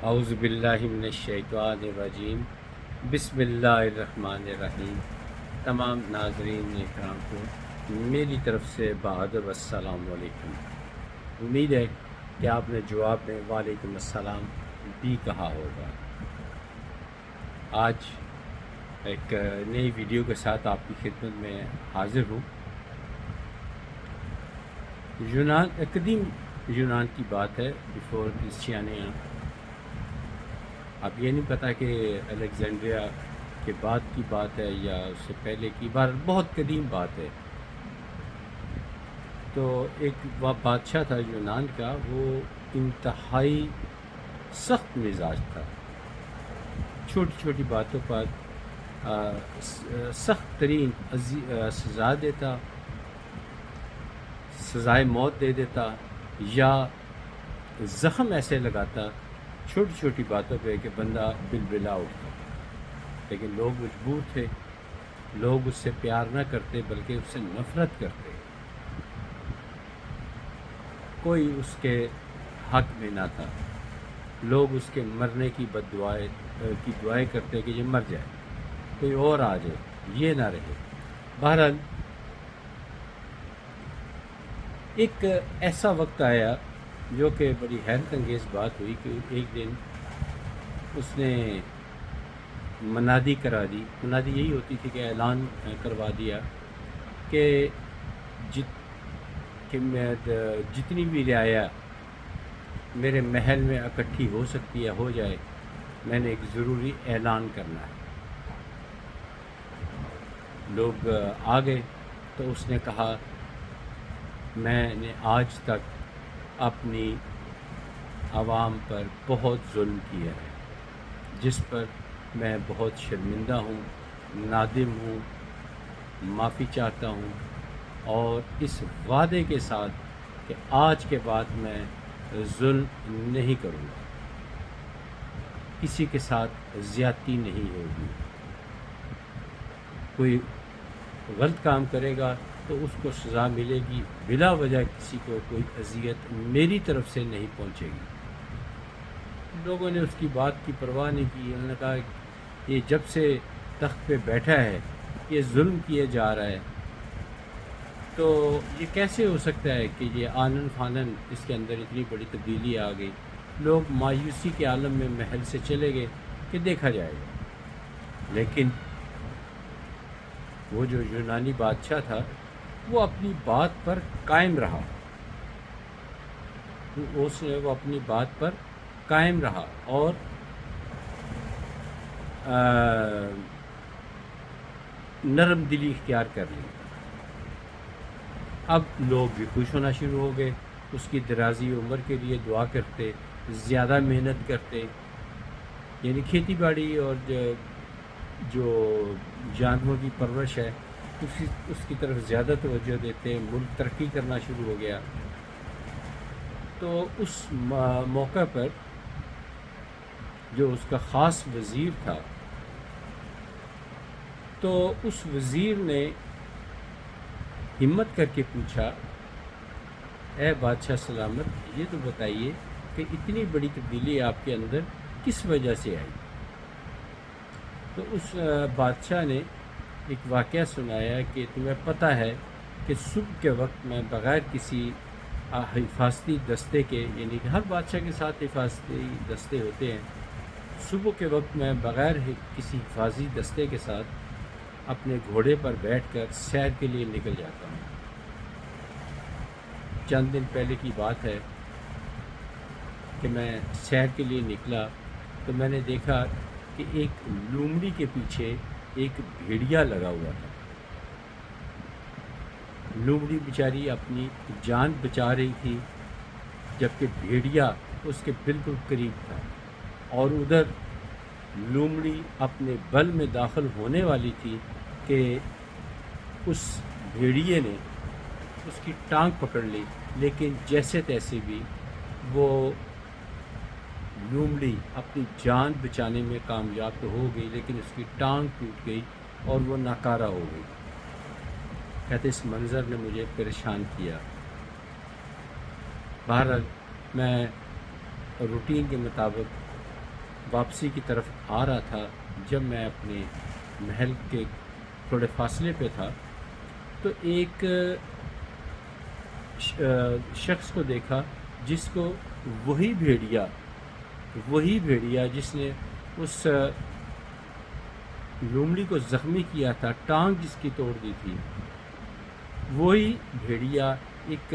اعوذ باللہ من الشیطان الرجیم بسم اللہ الرحمن الرحیم۔ تمام ناظرین اکرام کو میری طرف سے بہادر السلام علیکم۔ امید ہے کہ آپ نے جواب میں وعلیکم السلام بھی کہا ہوگا۔ آج ایک نئی ویڈیو کے ساتھ آپ کی خدمت میں حاضر ہوں۔ قدیم یونان کی بات ہے، بیفور کرسچینیا۔ اب یہ نہیں پتہ کہ الیگزینڈریا کے بعد کی بات ہے یا اس سے پہلے کی بات، بہت قدیم بات ہے۔ تو ایک بادشاہ تھا یونان کا، وہ انتہائی سخت مزاج تھا، چھوٹی چھوٹی باتوں پر سخت ترین سزا دیتا، سزائے موت دے دیتا یا زخم ایسے لگاتا چھوٹی چھوٹی باتوں پہ کہ بندہ بلبلا اٹھتا۔ لیکن لوگ مجبور تھے، لوگ اس سے پیار نہ کرتے بلکہ اس سے نفرت کرتے، کوئی اس کے حق میں نہ تھا۔ لوگ اس کے مرنے کی دعائیں کرتے کہ یہ مر جائے، کوئی اور آ جائے، یہ نہ رہے۔ بہرحال ایک ایسا وقت آیا جو کہ بڑی حیرت انگیز بات ہوئی کہ ایک دن اس نے منادی کرا دی۔ منادی یہی ہوتی تھی کہ اعلان کروا دیا کہ جتنی بھی رعایا میرے محل میں اکٹھی ہو سکتی ہے ہو جائے، میں نے ایک ضروری اعلان کرنا ہے۔ لوگ آ گئے تو اس نے کہا، میں نے آج تک اپنی عوام پر بہت ظلم کیا ہے، جس پر میں بہت شرمندہ ہوں، نادم ہوں، معافی چاہتا ہوں، اور اس وعدے کے ساتھ کہ آج کے بعد میں ظلم نہیں کروں گا، کسی کے ساتھ زیادتی نہیں ہوگی۔ کوئی غلط کام کرے گا تو اس کو سزا ملے گی، بلا وجہ کسی کو کوئی اذیت میری طرف سے نہیں پہنچے گی۔ لوگوں نے اس کی بات کی پرواہ نہیں کی۔ انہوں نے کہا یہ جب سے تخت پہ بیٹھا ہے یہ ظلم کیے جا رہا ہے، تو یہ کیسے ہو سکتا ہے کہ یہ آنن فانن اس کے اندر اتنی بڑی تبدیلی آ گئی۔ لوگ مایوسی کے عالم میں محل سے چلے گئے کہ دیکھا جائے گا۔ لیکن وہ جو یونانی بادشاہ تھا وہ اپنی بات پر قائم رہا، وہ اپنی بات پر قائم رہا اور نرم دلی اختیار کر لی۔ اب لوگ بھی خوش ہونا شروع ہو گئے، اس کی درازی عمر کے لیے دعا کرتے، زیادہ محنت کرتے، یعنی کھیتی باڑی اور جو جانوروں کی پرورش ہے اس کی طرف زیادہ توجہ دیتے، ملک ترقی کرنا شروع ہو گیا۔ تو اس موقع پر جو اس کا خاص وزیر تھا، تو اس وزیر نے ہمت کر کے پوچھا، اے بادشاہ سلامت، یہ تو بتائیے کہ اتنی بڑی تبدیلی آپ کے اندر کس وجہ سے آئی؟ تو اس بادشاہ نے ایک واقعہ سنایا کہ تمہیں پتہ ہے کہ صبح کے وقت میں بغیر کسی حفاظتی دستے کے، یعنی کہ ہر بادشاہ کے ساتھ حفاظتی دستے ہوتے ہیں، صبح کے وقت میں بغیر کسی حفاظتی دستے کے ساتھ اپنے گھوڑے پر بیٹھ کر سیر کے لیے نکل جاتا ہوں۔ چند دن پہلے کی بات ہے کہ میں سیر کے لیے نکلا تو میں نے دیکھا کہ ایک لومڑی کے پیچھے ایک بھیڑیا لگا ہوا تھا۔ لومڑی بیچاری اپنی جان بچا رہی تھی، جبکہ بھیڑیا اس کے بالکل قریب تھا، اور ادھر لومڑی اپنے بل میں داخل ہونے والی تھی کہ اس بھیڑیے نے اس کی ٹانگ پکڑ لی، لیکن جیسے تیسے بھی وہ لومڑی اپنی جان بچانے میں کامیاب تو ہو گئی، لیکن اس کی ٹانگ ٹوٹ گئی اور وہ ناکارہ ہو گئی۔ کہتے اس منظر نے مجھے پریشان کیا۔ بہرحال میں روٹین کے مطابق واپسی کی طرف آ رہا تھا، جب میں اپنے محل کے تھوڑے فاصلے پہ تھا تو ایک شخص کو دیکھا جس کو وہی بھیڑیا جس نے اس لومڑی کو زخمی کیا تھا، ٹانگ جس کی توڑ دی تھی، وہی بھیڑیا ایک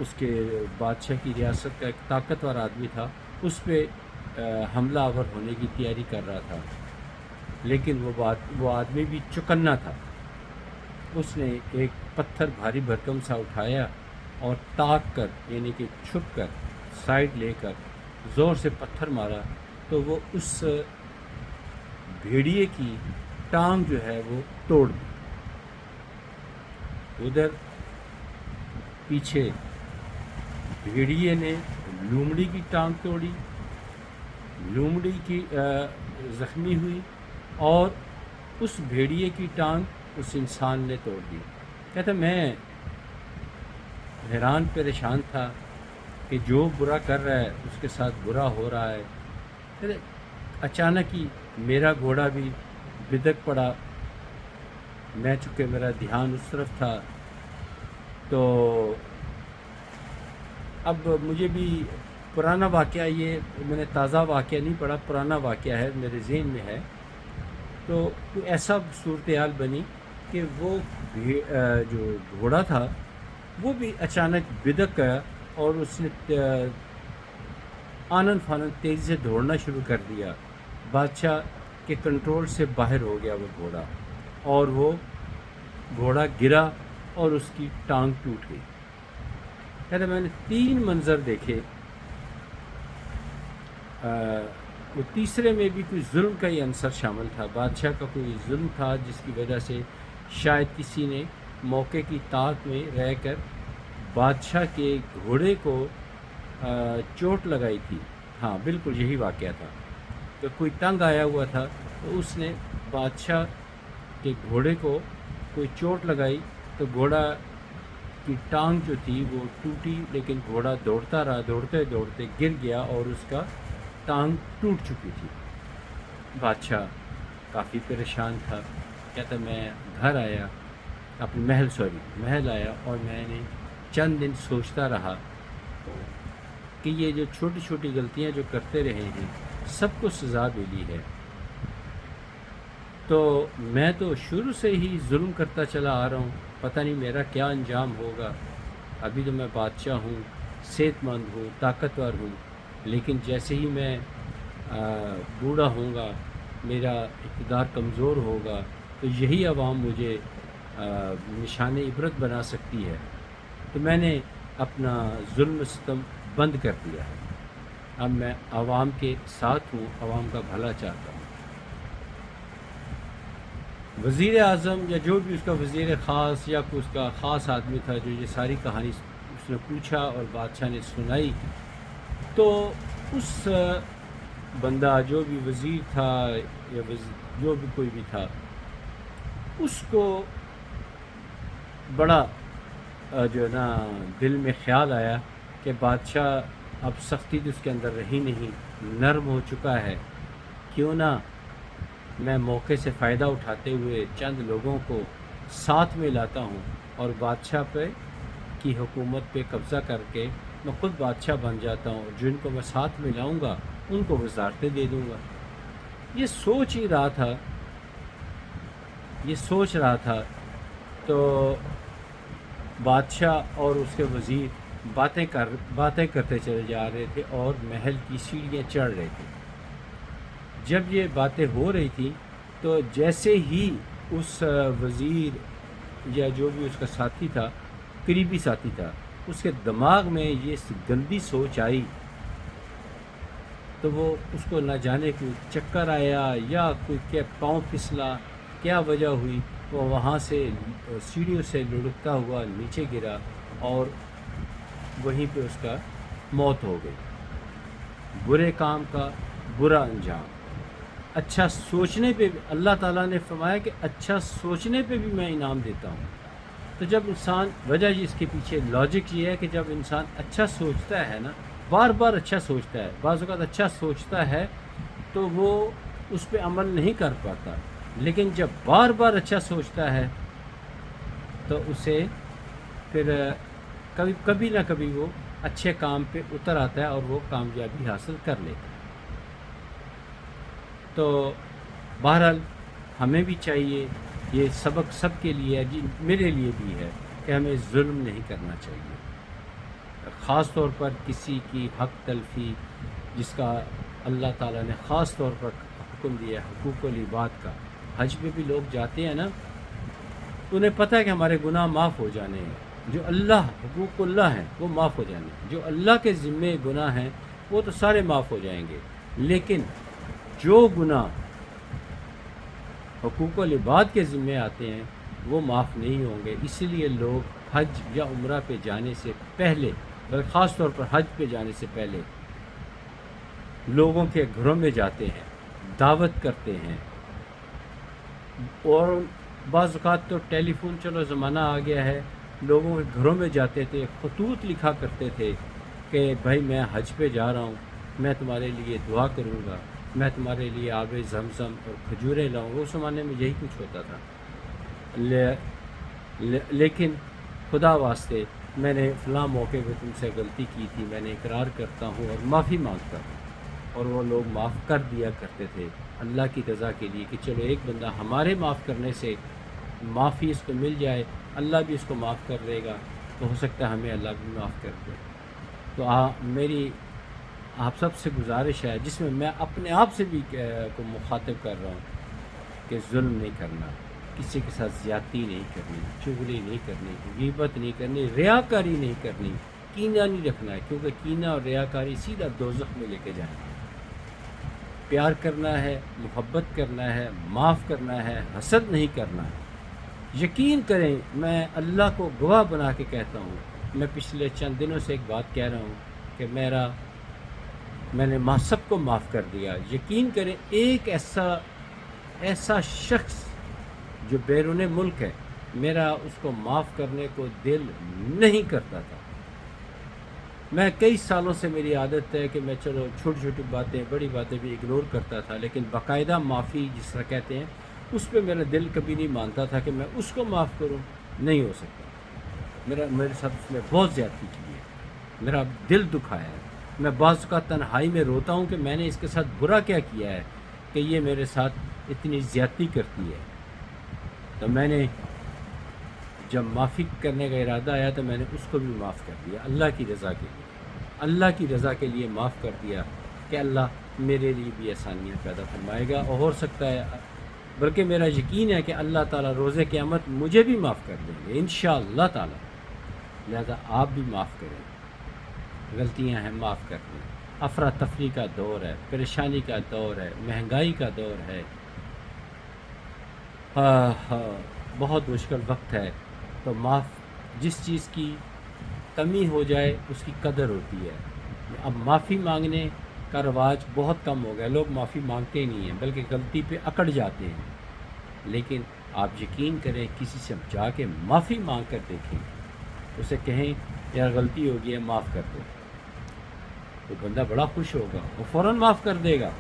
اس کے بادشاہ کی ریاست کا ایک طاقتور آدمی تھا، اس پہ حملہ آور ہونے کی تیاری کر رہا تھا، لیکن وہ آدمی بھی چکنا تھا۔ اس نے ایک پتھر بھاری بھرکم سا اٹھایا اور تاک کر یعنی کہ چھپ کر سائڈ لے کر زور سے پتھر مارا تو وہ اس بھیڑیے کی ٹانگ جو ہے وہ توڑ دی۔ ادھر پیچھے بھیڑیے نے لومڑی کی ٹانگ توڑی، لومڑی کی زخمی ہوئی اور اس بھیڑیے کی ٹانگ اس انسان نے توڑ دی۔ کہتا میں حیران پریشان تھا کہ جو برا کر رہا ہے اس کے ساتھ برا ہو رہا ہے۔ کہتے اچانک ہی میرا گھوڑا بھی بدک پڑا، میں چونکہ میرا دھیان اس طرف تھا تو اب مجھے بھی پرانا واقعہ، یہ میں نے تازہ واقعہ نہیں پڑھا، پرانا واقعہ ہے، میرے ذہن میں ہے۔ تو کوئی ایسا صورتحال بنی کہ وہ جو گھوڑا تھا وہ بھی اچانک بدک گیا اور اس نے آنن فانن تیزی سے دوڑنا شروع کر دیا۔ بادشاہ کے کنٹرول سے باہر ہو گیا وہ گھوڑا، اور وہ گھوڑا گرا اور اس کی ٹانگ ٹوٹ گئی۔ کہتے میں نے 3 منظر دیکھے، وہ تیسرے میں بھی کوئی ظلم کا ہی عنصر شامل تھا، بادشاہ کا کوئی ظلم تھا جس کی وجہ سے شاید کسی نے موقع کی طاق میں رہ کر بادشاہ کے گھوڑے کو چوٹ لگائی تھی۔ ہاں بالکل یہی واقعہ تھا کہ کوئی تنگ آیا ہوا تھا تو اس نے بادشاہ کے گھوڑے کو کوئی چوٹ لگائی تو گھوڑا کی ٹانگ جو تھی وہ ٹوٹی، لیکن گھوڑا دوڑتا رہا، دوڑتے دوڑتے گر گیا اور اس کا ٹانگ ٹوٹ چکی تھی۔ بادشاہ کافی پریشان تھا۔ کہتا میں گھر آیا، اپنے محل آیا اور میں نے چند دن سوچتا رہا کہ یہ جو چھوٹی چھوٹی غلطیاں جو کرتے رہے ہیں سب کو سزا ملی ہے، تو میں تو شروع سے ہی ظلم کرتا چلا آ رہا ہوں، پتہ نہیں میرا کیا انجام ہوگا۔ ابھی تو میں بادشاہ ہوں، صحت مند ہوں، طاقتور ہوں، لیکن جیسے ہی میں بوڑھا ہوں گا، میرا اقتدار کمزور ہوگا تو یہی عوام مجھے نشان عبرت بنا سکتی ہے۔ تو میں نے اپنا ظلم و ستم بند کر دیا ہے، اب میں عوام کے ساتھ ہوں، عوام کا بھلا چاہتا ہوں۔ وزیر اعظم یا جو بھی اس کا وزیر خاص یا کوئی اس کا خاص آدمی تھا جو یہ ساری کہانی اس نے پوچھا اور بادشاہ نے سنائی، تو اس بندہ جو بھی وزیر تھا یا جو بھی کوئی بھی تھا، اس کو بڑا جو ہے نا دل میں خیال آیا کہ بادشاہ اب سختی تو اس کے اندر رہی نہیں، نرم ہو چکا ہے، کیوں نہ میں موقع سے فائدہ اٹھاتے ہوئے چند لوگوں کو ساتھ میں لاتا ہوں اور بادشاہ پہ کی حکومت پہ قبضہ کر کے میں خود بادشاہ بن جاتا ہوں، جن کو میں ساتھ میں لاؤں گا ان کو وزارتیں دے دوں گا۔ یہ سوچ رہا تھا تو بادشاہ اور اس کے وزیر باتیں کرتے چلے جا رہے تھے اور محل کی سیڑھیاں چڑھ رہے تھے۔ جب یہ باتیں ہو رہی تھیں تو جیسے ہی اس وزیر یا جو بھی اس کا ساتھی تھا، قریبی ساتھی تھا، اس کے دماغ میں یہ گندی سوچ آئی تو وہ اس کو نہ جانے کوئی چکر آیا یا کوئی کیا پاؤں پھسلا، کیا وجہ ہوئی، وہ وہاں سے سیڑھیوں سے لڑکتا ہوا نیچے گرا اور وہیں پہ اس کا موت ہو گئی۔ برے کام کا برا انجام۔ اچھا سوچنے پہ بھی اللہ تعالیٰ نے فرمایا کہ اچھا سوچنے پہ بھی میں انعام دیتا ہوں۔ تو جب انسان، وجہ اس کے پیچھے لاجک یہ ہے کہ جب انسان اچھا سوچتا ہے نا، بار بار اچھا سوچتا ہے، بعض اوقات اچھا سوچتا ہے تو وہ اس پہ عمل نہیں کر پاتا، لیکن جب بار بار اچھا سوچتا ہے تو اسے پھر کبھی نہ کبھی وہ اچھے کام پہ اتر آتا ہے اور وہ کامیابی حاصل کر لیتا ہے۔ تو بہرحال ہمیں بھی چاہیے، یہ سبق سب کے لیے ہے، جی میرے لیے بھی ہے، کہ ہمیں ظلم نہیں کرنا چاہیے، خاص طور پر کسی کی حق تلفی، جس کا اللہ تعالیٰ نے خاص طور پر حکم دیا ہے، حقوق العباد کا۔ حج پہ بھی لوگ جاتے ہیں نا، انہیں پتہ ہے کہ ہمارے گناہ معاف ہو جانے ہیں، جو اللہ حقوق اللہ ہیں وہ معاف ہو جانے ہیں، جو اللہ کے ذمے گناہ ہیں وہ تو سارے معاف ہو جائیں گے، لیکن جو گناہ حقوق العباد کے ذمے آتے ہیں وہ معاف نہیں ہوں گے۔ اسی لیے لوگ حج یا عمرہ پہ جانے سے پہلے، خاص طور پر حج پہ جانے سے پہلے لوگوں کے گھروں میں جاتے ہیں، دعوت کرتے ہیں، اور بعض اوقات تو ٹیلی فون، چلو زمانہ آ گیا ہے، لوگوں کے گھروں میں جاتے تھے، خطوط لکھا کرتے تھے کہ بھائی میں حج پہ جا رہا ہوں، میں تمہارے لیے دعا کروں گا، میں تمہارے لیے آب زمزم اور کھجوریں لاؤں گا۔ اس زمانے میں یہی کچھ ہوتا تھا، لیکن خدا واسطے میں نے فلاں موقع پہ تم سے غلطی کی تھی، میں نے اقرار کرتا ہوں اور معافی مانگتا ہوں، اور وہ لوگ معاف کر دیا کرتے تھے اللہ کی رضا کے لیے، کہ چلو ایک بندہ ہمارے معاف کرنے سے معافی اس کو مل جائے، اللہ بھی اس کو معاف کر دے گا، تو ہو سکتا ہے ہمیں اللہ بھی معاف کر دے۔ تو میری آپ سب سے گزارش ہے، جس میں میں اپنے آپ سے بھی کو مخاطب کر رہا ہوں، کہ ظلم نہیں کرنا، کسی کے ساتھ زیادتی نہیں کرنی، چغلی نہیں کرنی، غیبت نہیں کرنی، ریاکاری نہیں کرنی، کینہ نہیں رکھنا ہے، کیونکہ کینہ اور ریاکاری سیدھا دوزخ میں لے کے جائیں گے۔ پیار کرنا ہے، محبت کرنا ہے، معاف کرنا ہے، حسد نہیں کرنا ہے۔ یقین کریں، میں اللہ کو گواہ بنا کے کہتا ہوں، میں پچھلے چند دنوں سے ایک بات کہہ رہا ہوں کہ میں نے سب کو معاف کر دیا۔ یقین کریں، ایک ایسا شخص جو بیرون ملک ہے، میرا اس کو معاف کرنے کو دل نہیں کرتا تھا۔ میں کئی سالوں سے میری عادت ہے کہ میں چلو چھوٹی چھوٹی باتیں، بڑی باتیں بھی اگنور کرتا تھا، لیکن باقاعدہ معافی جس طرح کہتے ہیں، اس پہ میرا دل کبھی نہیں مانتا تھا کہ میں اس کو معاف کروں، نہیں ہو سکتا۔ میرے ساتھ اس میں بہت زیادتی کی ہے، میرا دل دکھایا ہے۔ میں بعض اوقات تنہائی میں روتا ہوں کہ میں نے اس کے ساتھ برا کیا کیا ہے کہ یہ میرے ساتھ اتنی زیادتی کرتی ہے۔ تو میں نے جب معافی کرنے کا ارادہ آیا تو میں نے اس کو بھی معاف کر دیا، اللہ کی رضا کے لیے، اللہ کی رضا کے لیے معاف کر دیا، کہ اللہ میرے لیے بھی آسانیاں پیدا فرمائے گا، اور ہو سکتا ہے، بلکہ میرا یقین ہے کہ اللہ تعالیٰ روز قیامت مجھے بھی معاف کر دیں گے انشاءاللہ تعالیٰ۔ لہذا آپ بھی معاف کریں، غلطیاں ہیں معاف کر دیں۔ افراتفری کا دور ہے، پریشانی کا دور ہے، مہنگائی کا دور ہے، بہت مشکل وقت ہے، تو جس چیز کی کمی ہو جائے اس کی قدر ہوتی ہے۔ اب معافی مانگنے کا رواج بہت کم ہو گیا، لوگ معافی مانگتے ہی نہیں ہیں، بلکہ غلطی پہ اکڑ جاتے ہیں۔ لیکن آپ یقین کریں، کسی سے جا کے معافی مانگ کر دیکھیں، اسے کہیں یار غلطی ہو گئی ہے معاف کر دو، تو بندہ بڑا خوش ہوگا، وہ فوراً معاف کر دے گا۔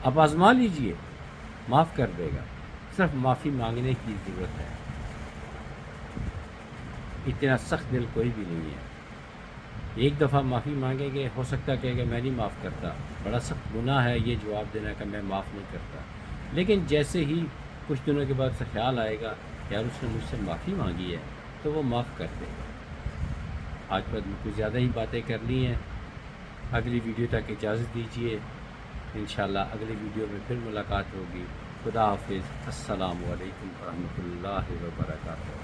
آپ آزما لیجئے، معاف کر دے گا، صرف معافی مانگنے کی ضرورت ہے۔ اتنا سخت دل کوئی بھی نہیں ہے۔ ایک دفعہ معافی مانگیں گے، ہو سکتا ہے کہ میں نہیں معاف کرتا، بڑا سخت گناہ ہے یہ جواب دینا کہ میں معاف نہیں کرتا، لیکن جیسے ہی کچھ دنوں کے بعد سے خیال آئے گا یار اس نے مجھ سے معافی مانگی ہے، تو وہ معاف کر دے گا۔ آج پر کچھ زیادہ ہی باتیں کر لی ہیں، اگلی ویڈیو تک اجازت دیجیے، انشاءاللہ اگلی ویڈیو میں پھر ملاقات ہوگی۔ خدا حافظ، السلام علیکم ورحمۃ اللہ وبرکاتہ۔